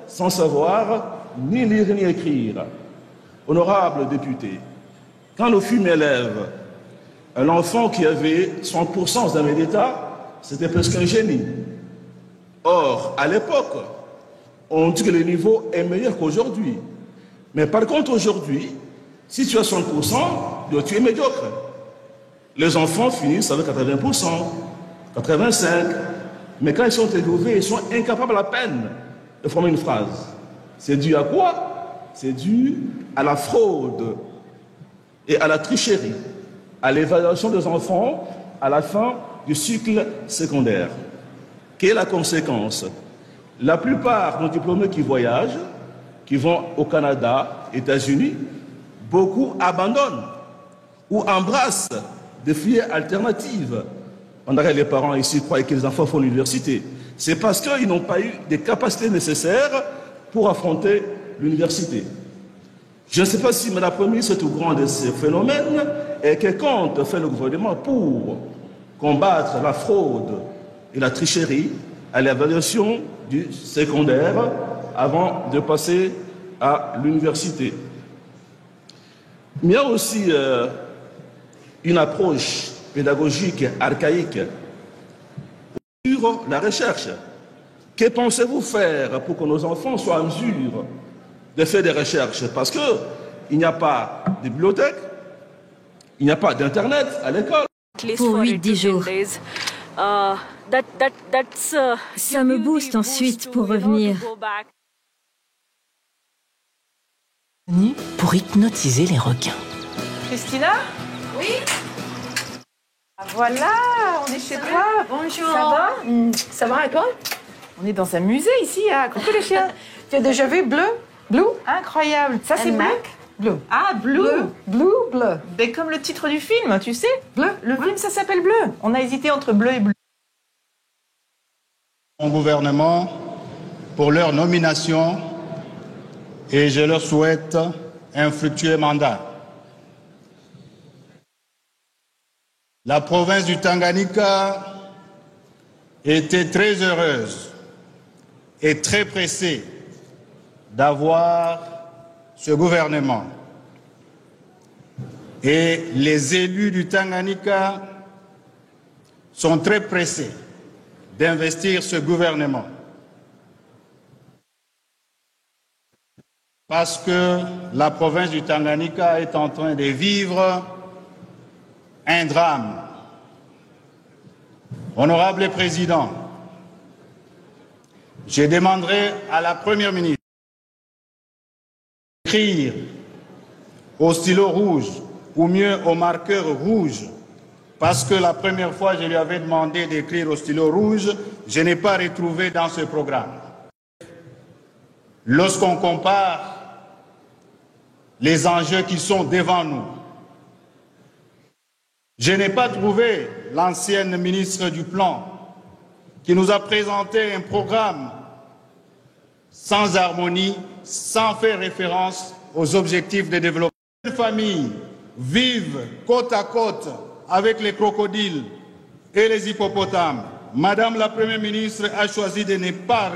sans savoir ni lire ni écrire. Honorable député, quand nous fûmes élèves, un enfant qui avait 100% d'examen d'État, c'était presque un génie. Or, à l'époque, on dit que le niveau est meilleur qu'aujourd'hui. Mais par contre, aujourd'hui, si tu as 100%, tu es médiocre. Les enfants finissent avec 80%, 85%. Mais quand ils sont élevés, ils sont incapables à peine de former une phrase. C'est dû à quoi? C'est dû à la fraude et à la tricherie, à l'évaluation des enfants à la fin du cycle secondaire. Quelle est la conséquence? La plupart de nos diplômés qui voyagent, qui vont au Canada, États-Unis, beaucoup abandonnent ou embrassent des filières alternatives. On dirait les parents ici croient que les enfants font l'université. C'est parce qu'ils n'ont pas eu les capacités nécessaires pour affronter l'université. Je ne sais pas si Mme la Première ministre est au courant de ces phénomènes et que compte faire le gouvernement pour combattre la fraude et la tricherie à l'évaluation du secondaire avant de passer à l'université. Mais il y a aussi une approche pédagogique archaïque sur la recherche. Que pensez-vous faire pour que nos enfants soient en mesure de faire des recherches? Parce qu'il n'y a pas de bibliothèque, il n'y a pas d'Internet à l'école. Pour 8-10 jours. Ça me booste ensuite pour revenir. Pour hypnotiser les requins. Christina? Oui? Voilà, on est chez toi. Bonjour. Ça va? Ça va et toi? On est dans un musée ici, à coucou les chiens. Tu as déjà vu Bleu? Blue? Incroyable. Ça c'est Bleu? Bleu. Ah, Blue. Blue, Bleu. Mais comme le titre du film, tu sais? Bleu. Le film, ça s'appelle Bleu. On a hésité entre bleu et bleu. Mon gouvernement pour leur nomination et je leur souhaite un fructueux mandat. La province du Tanganyika était très heureuse et très pressée d'avoir ce gouvernement. Et les élus du Tanganyika sont très pressés d'investir ce gouvernement. Parce que la province du Tanganyika est en train de vivre un drame. Honorable Président, je demanderai à la Première ministre d'écrire au stylo rouge, ou mieux au marqueur rouge, parce que la première fois je lui avais demandé d'écrire au stylo rouge, je n'ai pas retrouvé dans ce programme. Lorsqu'on compare les enjeux qui sont devant nous, je n'ai pas trouvé l'ancienne ministre du Plan qui nous a présenté un programme sans harmonie, sans faire référence aux objectifs de développement. Les familles vivent côte à côte avec les crocodiles et les hippopotames. Madame la Première ministre a choisi de ne pas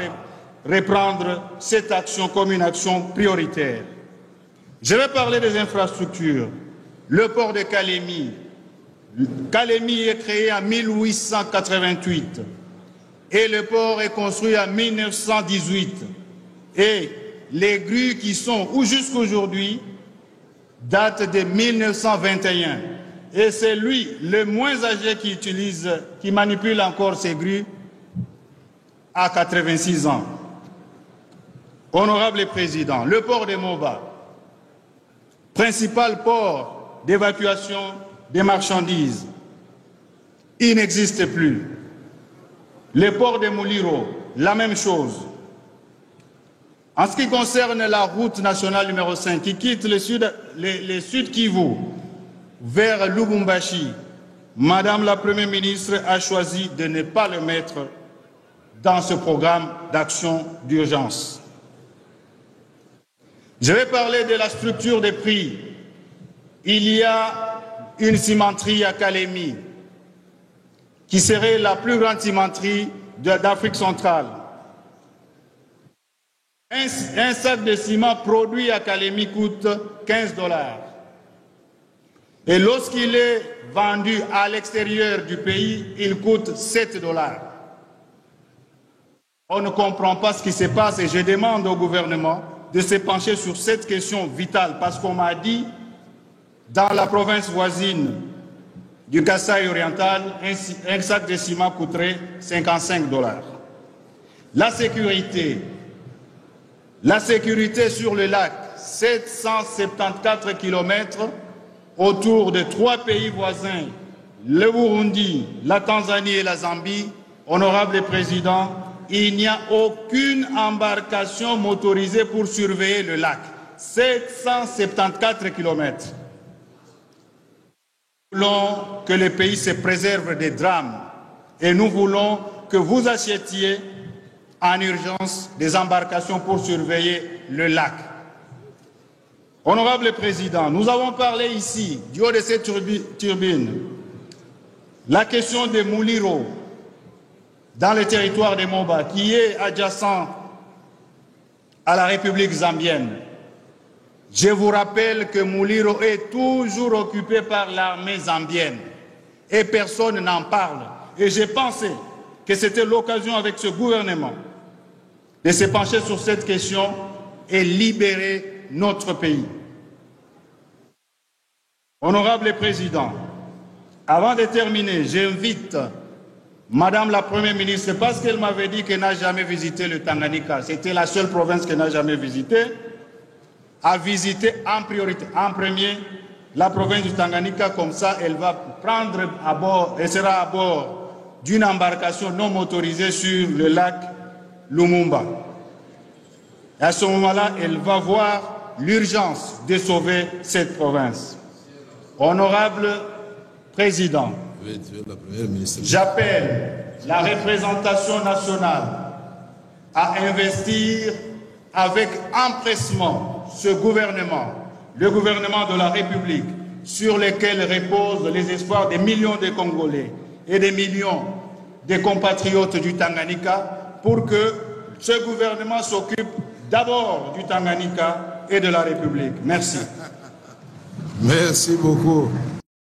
reprendre cette action comme une action prioritaire. Je vais parler des infrastructures. Le port de Kalemi. Kalemi est créé en 1888 et le port est construit en 1918. Et les grues qui sont, ou jusqu'aujourd'hui, datent de 1921. Et c'est lui, le moins âgé, qui manipule encore ces grues à 86 ans. Honorable Président, le port de Moba, principal port d'évacuation des marchandises, il n'existe plus. Le port de Muliro, la même chose. En ce qui concerne la route nationale numéro 5 qui quitte le sud Kivu vers Lubumbashi, Madame la Première ministre a choisi de ne pas le mettre dans ce programme d'action d'urgence. Je vais parler de la structure des prix. Il y a une cimenterie à Kalemi qui serait la plus grande cimenterie d'Afrique centrale. Un sac de ciment produit à Kalemi coûte 15 $. Et lorsqu'il est vendu à l'extérieur du pays, il coûte 7 $. On ne comprend pas ce qui se passe et je demande au gouvernement de se pencher sur cette question vitale parce qu'on m'a dit, dans la province voisine du Kasaï oriental, un sac de ciment coûterait 55 $. La sécurité sur le lac, 774 km autour de 3 pays voisins, le Burundi, la Tanzanie et la Zambie. Honorable Président, il n'y a aucune embarcation motorisée pour surveiller le lac. 774 km. Nous voulons que le pays se préserve des drames et nous voulons que vous achetiez en urgence des embarcations pour surveiller le lac. Honorable Président, nous avons parlé ici, du haut de cette turbine, la question de Muliro, dans le territoire de Moba, qui est adjacent à la République zambienne. Je vous rappelle que Muliro est toujours occupé par l'armée zambienne et personne n'en parle. Et j'ai pensé que c'était l'occasion avec ce gouvernement de se pencher sur cette question et libérer notre pays. Honorable Président, avant de terminer, j'invite Madame la Première ministre, parce qu'elle m'avait dit qu'elle n'a jamais visité le Tanganyika, c'était la seule province qu'elle n'a jamais visitée, à visiter en priorité, en premier, la province du Tanganyika. Comme ça, elle va prendre à bord, elle sera à bord d'une embarcation non motorisée sur le lac Lumumba. Et à ce moment-là, elle va voir l'urgence de sauver cette province. Honorable Président, j'appelle la représentation nationale à investir avec empressement ce gouvernement, le gouvernement de la République, sur lequel reposent les espoirs des millions de Congolais et des millions de compatriotes du Tanganyika, pour que ce gouvernement s'occupe d'abord du Tanganyika et de la République. Merci. Merci beaucoup.